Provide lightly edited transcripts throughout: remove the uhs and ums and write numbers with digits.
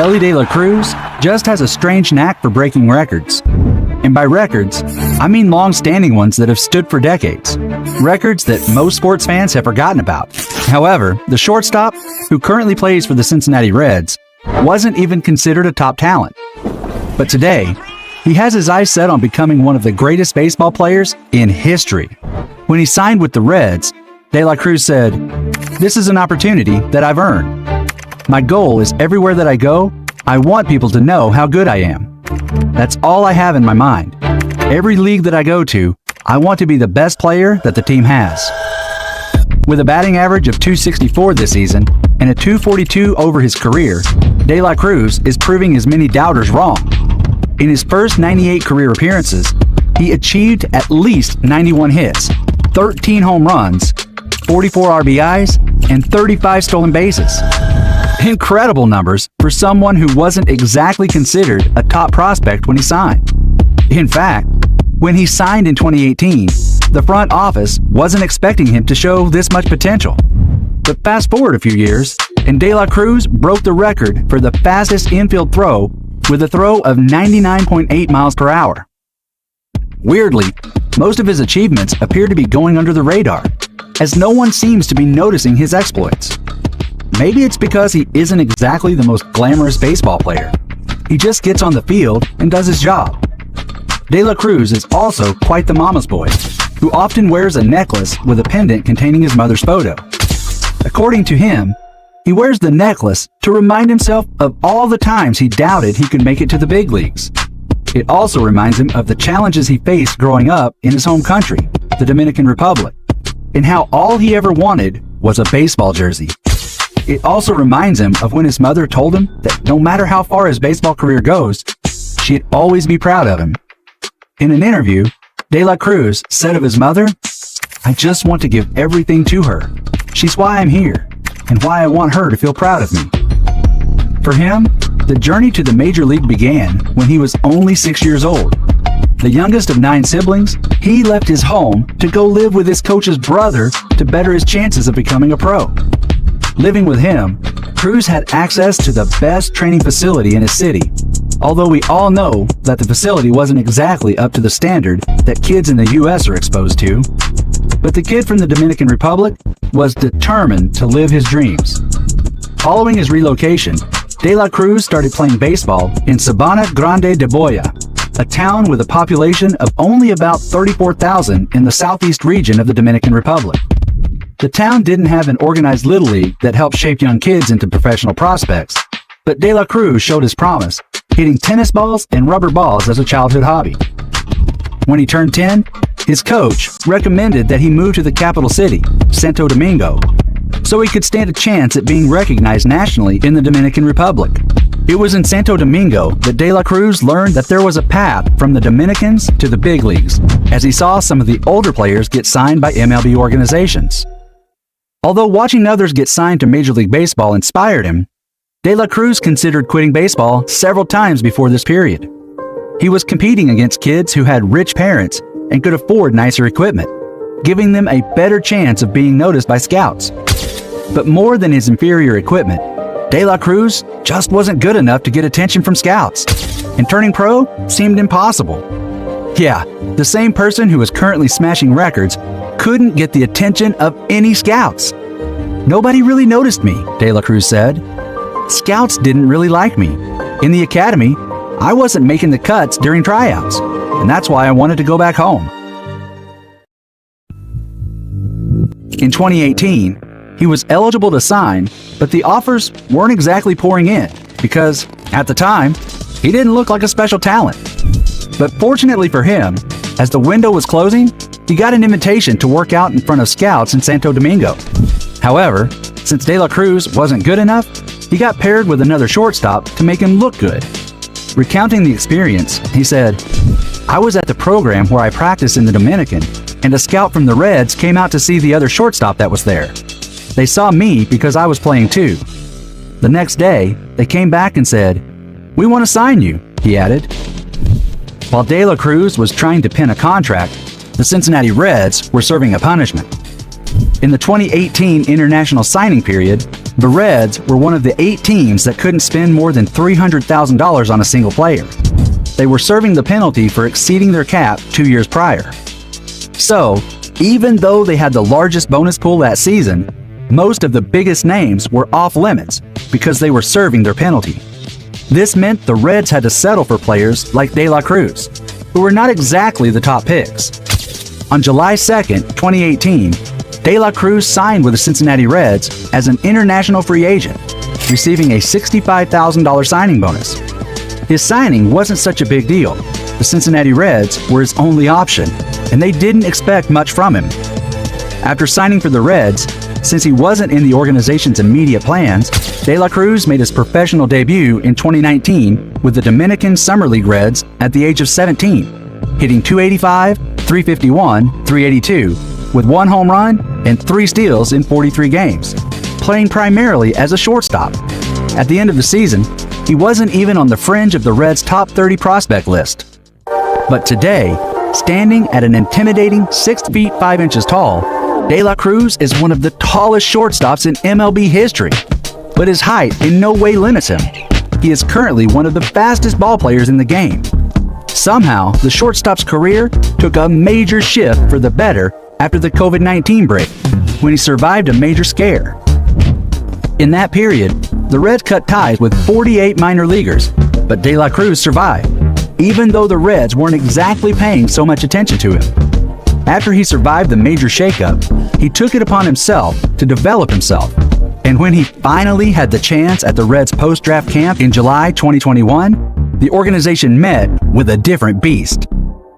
Elly De La Cruz just has a strange knack for breaking records. And by records, I mean long-standing ones that have stood for decades. Records that most sports fans have forgotten about. However, the shortstop, who currently plays for the Cincinnati Reds, wasn't even considered a top talent. But today, he has his eyes set on becoming one of the greatest baseball players in history. When he signed with the Reds, De La Cruz said, "This is an opportunity that I've earned. My goal is everywhere that I go, I want people to know how good I am. That's all I have in my mind. Every league that I go to, I want to be the best player that the team has." With a batting average of .264 this season and a .242 over his career, De La Cruz is proving his many doubters wrong. In his first 98 career appearances, he achieved at least 91 hits, 13 home runs, 44 RBIs, and 35 stolen bases. Incredible numbers for someone who wasn't exactly considered a top prospect when he signed. In fact, when he signed in 2018, the front office wasn't expecting him to show this much potential. But fast forward a few years, and De La Cruz broke the record for the fastest infield throw with a throw of 99.8 miles per hour. Weirdly, most of his achievements appear to be going under the radar, as no one seems to be noticing his exploits. Maybe it's because he isn't exactly the most glamorous baseball player. He just gets on the field and does his job. De La Cruz is also quite the mama's boy, who often wears a necklace with a pendant containing his mother's photo. According to him, he wears the necklace to remind himself of all the times he doubted he could make it to the big leagues. It also reminds him of the challenges he faced growing up in his home country, the Dominican Republic, and how all he ever wanted was a baseball jersey. It also reminds him of when his mother told him that no matter how far his baseball career goes, she'd always be proud of him. In an interview, De La Cruz said of his mother, "I just want to give everything to her. She's why I'm here, and why I want her to feel proud of me." For him, the journey to the major league began when he was only 6 years old. The youngest of 9 siblings, he left his home to go live with his coach's brother to better his chances of becoming a pro. Living with him, Cruz had access to the best training facility in his city, although we all know that the facility wasn't exactly up to the standard that kids in the US are exposed to. But the kid from the Dominican Republic was determined to live his dreams. Following his relocation, De La Cruz started playing baseball in Sabana Grande de Boya, a town with a population of only about 34,000 in the southeast region of the Dominican Republic. The town didn't have an organized little league that helped shape young kids into professional prospects, but De La Cruz showed his promise, hitting tennis balls and rubber balls as a childhood hobby. When he turned 10, his coach recommended that he move to the capital city, Santo Domingo, so he could stand a chance at being recognized nationally in the Dominican Republic. It was in Santo Domingo that De La Cruz learned that there was a path from the Dominicans to the big leagues, as he saw some of the older players get signed by MLB organizations. Although watching others get signed to Major League Baseball inspired him, De La Cruz considered quitting baseball several times before this period. He was competing against kids who had rich parents and could afford nicer equipment, giving them a better chance of being noticed by scouts. But more than his inferior equipment, De La Cruz just wasn't good enough to get attention from scouts, and turning pro seemed impossible. Yeah, the same person who was currently smashing records couldn't get the attention of any scouts. "Nobody really noticed me," De La Cruz said. "Scouts didn't really like me. In the academy, I wasn't making the cuts during tryouts, and that's why I wanted to go back home." In 2018, he was eligible to sign, but the offers weren't exactly pouring in because, at the time, he didn't look like a special talent. But fortunately for him, as the window was closing, he got an invitation to work out in front of scouts in Santo Domingo. However, since De La Cruz wasn't good enough, he got paired with another shortstop to make him look good. Recounting the experience, he said, "I was at the program where I practiced in the Dominican, and a scout from the Reds came out to see the other shortstop that was there. They saw me because I was playing too. The next day, they came back and said, 'We want to sign you,'" he added. While De La Cruz was trying to pin a contract, the Cincinnati Reds were serving a punishment. In the 2018 international signing period, the Reds were one of the 8 teams that couldn't spend more than $300,000 on a single player. They were serving the penalty for exceeding their cap 2 years prior. So, even though they had the largest bonus pool that season, most of the biggest names were off limits because they were serving their penalty. This meant the Reds had to settle for players like De La Cruz, who were not exactly the top picks. On July 2nd, 2018, De La Cruz signed with the Cincinnati Reds as an international free agent, receiving a $65,000 signing bonus. His signing wasn't such a big deal. The Cincinnati Reds were his only option, and they didn't expect much from him. After signing for the Reds, since he wasn't in the organization's immediate plans, De La Cruz made his professional debut in 2019 with the Dominican Summer League Reds at the age of 17, hitting .285, .351, .382, with 1 home run and 3 steals in 43 games, playing primarily as a shortstop. At the end of the season, he wasn't even on the fringe of the Reds' top 30 prospect list. But today, standing at an intimidating 6 feet 5 inches tall, De La Cruz is one of the tallest shortstops in MLB history. But his height in no way limits him. He is currently one of the fastest ball players in the game. Somehow, the shortstop's career took a major shift for the better after the COVID-19 break, when he survived a major scare. In that period, the Reds cut ties with 48 minor leaguers, but De La Cruz survived, even though the Reds weren't exactly paying so much attention to him. After he survived the major shakeup, he took it upon himself to develop himself. And when he finally had the chance at the Reds post-draft camp in July 2021, the organization met with a different beast.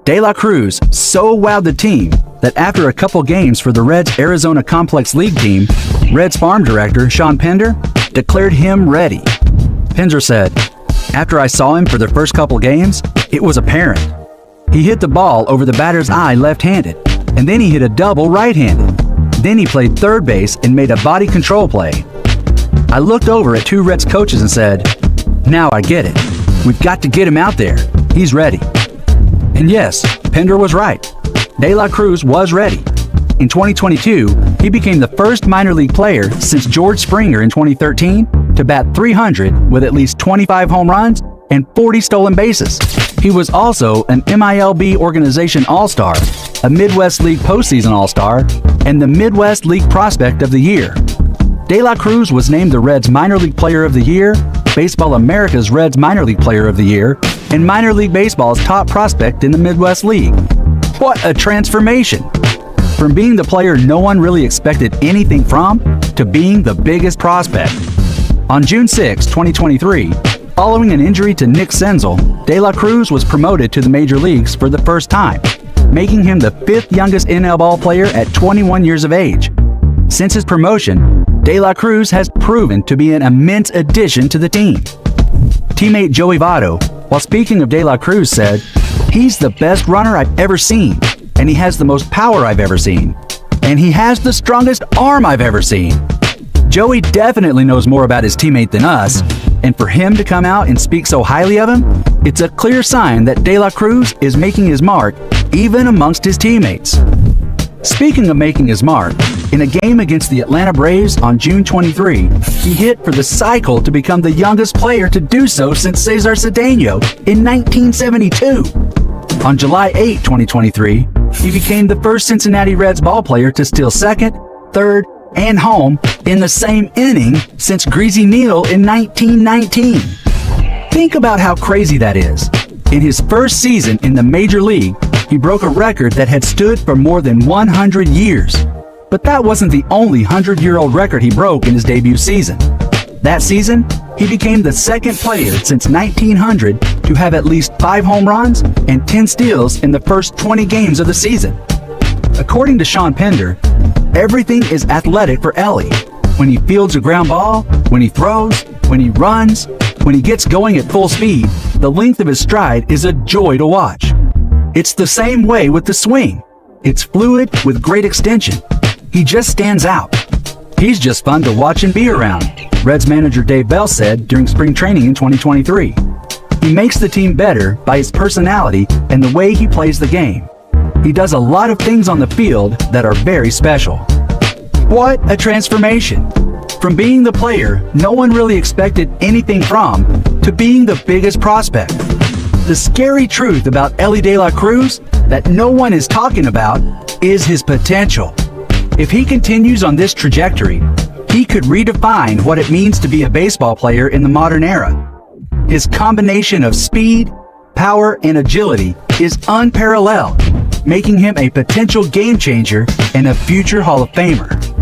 De La Cruz so wowed the team that after a couple games for the Reds Arizona Complex League team, Reds farm director Sean Pender declared him ready. Pender said, "After I saw him for the first couple games, it was apparent. He hit the ball over the batter's eye left-handed, and then he hit a double right-handed. Then he played third base and made a body control play. I looked over at 2 Reds coaches and said, 'Now I get it. We've got to get him out there. He's ready.'" And yes, Pender was right. De La Cruz was ready. In 2022, he became the first minor league player since George Springer in 2013 to bat .300 with at least 25 home runs and 40 stolen bases. He was also an MILB Organization All-Star, a Midwest League Postseason All-Star, and the Midwest League Prospect of the Year. De La Cruz was named the Reds Minor League Player of the Year, Baseball America's Reds Minor League Player of the Year, and Minor League Baseball's top prospect in the Midwest League. What a transformation! From being the player no one really expected anything from, to being the biggest prospect. On June 6, 2023, following an injury to Nick Senzel, De La Cruz was promoted to the major leagues for the first time, making him the 5th youngest NL ball player at 21 years of age. Since his promotion, De La Cruz has proven to be an immense addition to the team. Teammate Joey Votto, while speaking of De La Cruz, said, "He's the best runner I've ever seen, and he has the most power I've ever seen, and he has the strongest arm I've ever seen." Joey definitely knows more about his teammate than us, and for him to come out and speak so highly of him, it's a clear sign that De La Cruz is making his mark even amongst his teammates. Speaking of making his mark, in a game against the Atlanta Braves on June 23, he hit for the cycle to become the youngest player to do so since Cesar Cedeno in 1972. On July 8, 2023, he became the first Cincinnati Reds ballplayer to steal second, third, and home in the same inning since Greasy Neal in 1919. Think about how crazy that is. In his first season in the major league, he broke a record that had stood for more than 100 years. But that wasn't the only 100-year-old record he broke in his debut season. That season, he became the second player since 1900 to have at least 5 home runs and 10 steals in the first 20 games of the season. According to Sean Pender, everything is athletic for Ellie. When he fields a ground ball, when he throws, when he runs, when he gets going at full speed, the length of his stride is a joy to watch. It's the same way with the swing. It's fluid with great extension. He just stands out. He's just fun to watch and be around, Reds manager Dave Bell said during spring training in 2023. He makes the team better by his personality and the way he plays the game. He does a lot of things on the field that are very special. What a transformation! From being the player no one really expected anything from, to being the biggest prospect. The scary truth about Elly De La Cruz that no one is talking about is his potential. If he continues on this trajectory, he could redefine what it means to be a baseball player in the modern era. His combination of speed, power, and agility is unparalleled, making him a potential game changer and a future Hall of Famer.